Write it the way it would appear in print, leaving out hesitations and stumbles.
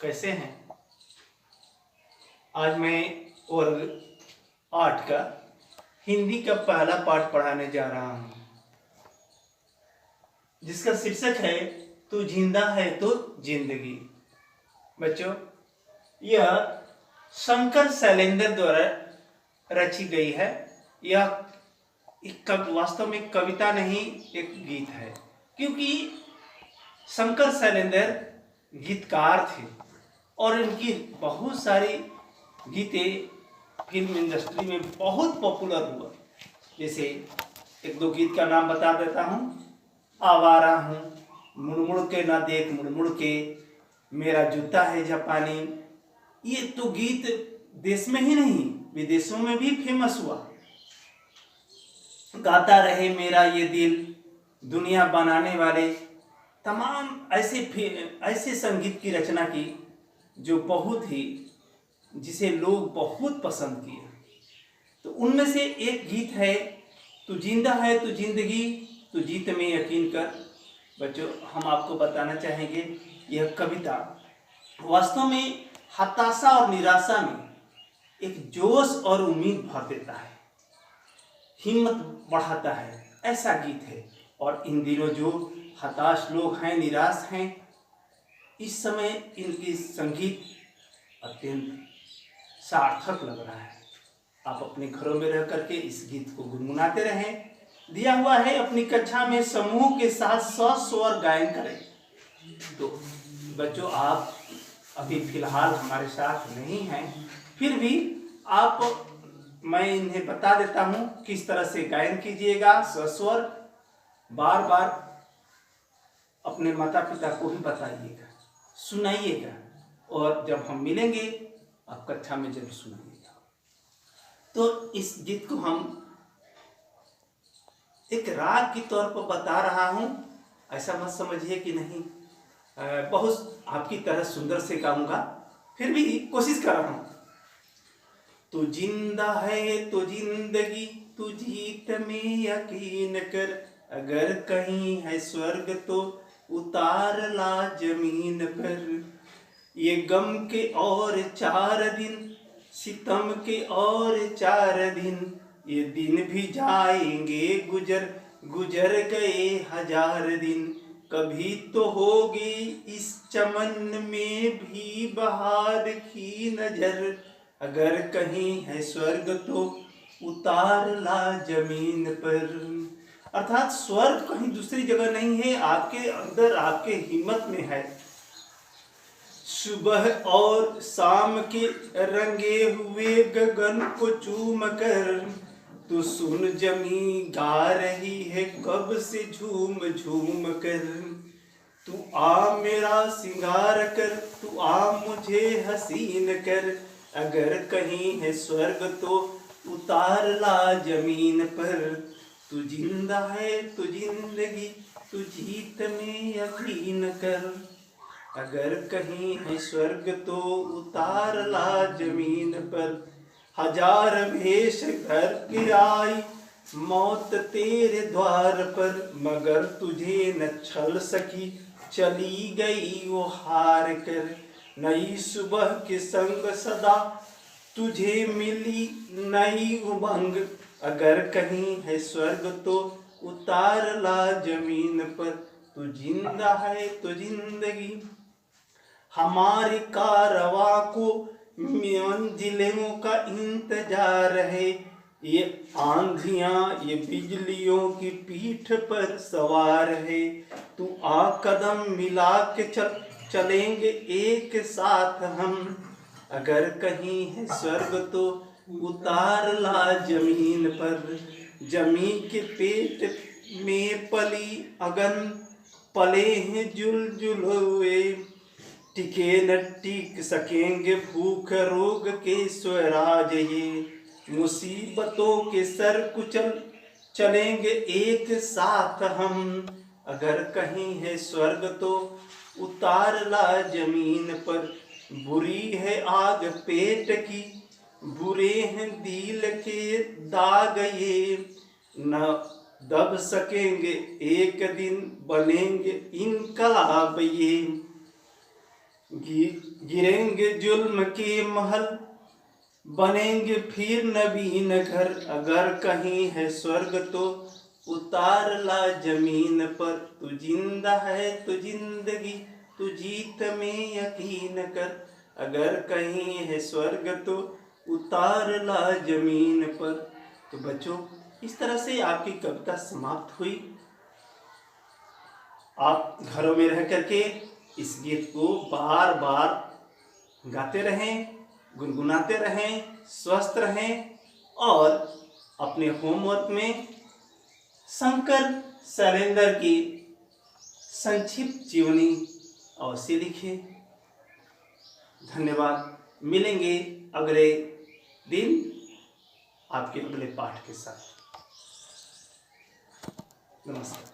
कैसे हैं? आज मैं वर्ग 8 का हिंदी का पहला पाठ पढ़ाने जा रहा हूँ, जिसका शीर्षक है तू जिंदा है तो जिंदगी। बच्चों, यह शंकर शैलेंद्र द्वारा रची गई है। यह वास्तव में कविता नहीं, एक गीत है, क्योंकि शंकर शैलेंद्र गीतकार थे और इनकी बहुत सारी गीतें फिल्म इंडस्ट्री में बहुत पॉपुलर हुआ। जैसे एक दो गीत का नाम बता देता हूँ। आवारा हूँ, मुड़ के ना देख मुड़ के, मेरा जूता है जापानी। ये तो गीत देश में ही नहीं विदेशों में भी फेमस हुआ। गाता रहे मेरा ये दिल, दुनिया बनाने वाले, तमाम ऐसे संगीत की रचना की जो बहुत ही, जिसे लोग बहुत पसंद किए। तो उनमें से एक गीत है तू जिंदा है तो जिंदगी, तू जीत में यकीन कर। बच्चों, हम आपको बताना चाहेंगे यह कविता वास्तव में हताशा और निराशा में एक जोश और उम्मीद भर देता है, हिम्मत बढ़ाता है, ऐसा गीत है। और इन दिनों जो हताश लोग हैं, निराश हैं, इस समय इनकी संगीत अत्यंत सार्थक लग रहा है। आप अपने घरों में रह करके इस गीत को गुनगुनाते रहें। दिया हुआ है अपनी कक्षा में समूह के साथ स्वर गायन करें। तो बच्चों, आप अभी फिलहाल हमारे साथ नहीं हैं, फिर भी मैं इन्हें बता देता हूं किस तरह से गायन कीजिएगा। स्वर बार बार अपने माता पिता को भी बताइएगा, सुनाइएगा, और जब हम मिलेंगे आप कक्षा में जरूर सुनाइएगा। तो इस गीत को हम एक राग के तौर पर बता रहा हूं, ऐसा मत समझिए कि नहीं बहुत आपकी तरह सुंदर से गाऊंगा, फिर भी कोशिश कर रहा हूं। तू जिंदा है तो जिंदगी, तू जीत में यकीन कर, अगर कहीं है स्वर्ग तो उतार ला जमीन पर। ये गम के और 4 दिन, सितम के और 4 दिन, ये दिन भी जाएंगे गुजर, गुजर गए 1000 दिन। कभी तो होगी इस चमन में भी बहार की नजर, अगर कहीं है स्वर्ग तो उतार ला जमीन पर। अर्थात स्वर्ग कहीं दूसरी जगह नहीं है, आपके अंदर, आपके हिम्मत में है। सुबह और शाम के रंगे हुए गगन को चूम कर, तू सुन जमी गा रही है कब से झूम झूम कर। तू आ मेरा सिंगार कर, तू आ मुझे हसीन कर, अगर कहीं है स्वर्ग तो उतार ला जमीन पर। तू जिंदा है तो जिंदगी, तू जीत में यकीन कर, अगर कहीं है स्वर्ग तो उतार ला जमीन पर। 1000 भेष घर के आई मौत तेरे द्वार पर, मगर तुझे न छल सकी, चली गई वो हार कर। नई सुबह के संग सदा तुझे मिली नई उमंग, अगर कहीं है स्वर्ग तो उतार ला जमीन पर। तू जिंदा है तो जिंदगी, हमारी कारवां को मंजिलों का इंतजार है। ये आंधियां ये बिजलियों की पीठ पर सवार है। तू आ कदम मिला के चलेंगे एक साथ हम, अगर कहीं है स्वर्ग तो उतार ला जमीन पर। जमीन के पेट में पली अगन, पले हैं जुल हुए, टिके न टिक सकेंगे भूख रोग के स्वराज। ये मुसीबतों के सर कुचल चलेंगे एक साथ हम, अगर कहीं है स्वर्ग तो उतार ला जमीन पर। बुरी है आग पेट की, बुरे हैं दिल के दाग, ये न दब सकेंगे एक दिन बनेंगे इनकलाब। ये गिरेंगे जुल्म के महल, बनेंगे फिर नवीन घर। अगर कहीं है स्वर्ग तो उतार ला जमीन पर। तू जिंदा है तो जिंदगी, तू जीत में यकीन कर। अगर कहीं है स्वर्ग तो उतार ला जमीन पर। तो बच्चों, इस तरह से आपकी कविता समाप्त हुई। आप घरों में रह करके इस गीत को बार बार गाते रहें, गुनगुनाते रहें, स्वस्थ रहें और अपने होमवर्क में शंकर शैलेंद्र की संक्षिप्त जीवनी अवश्य लिखिए। धन्यवाद। मिलेंगे अगले दिन आपके अगले पाठ के साथ। नमस्कार।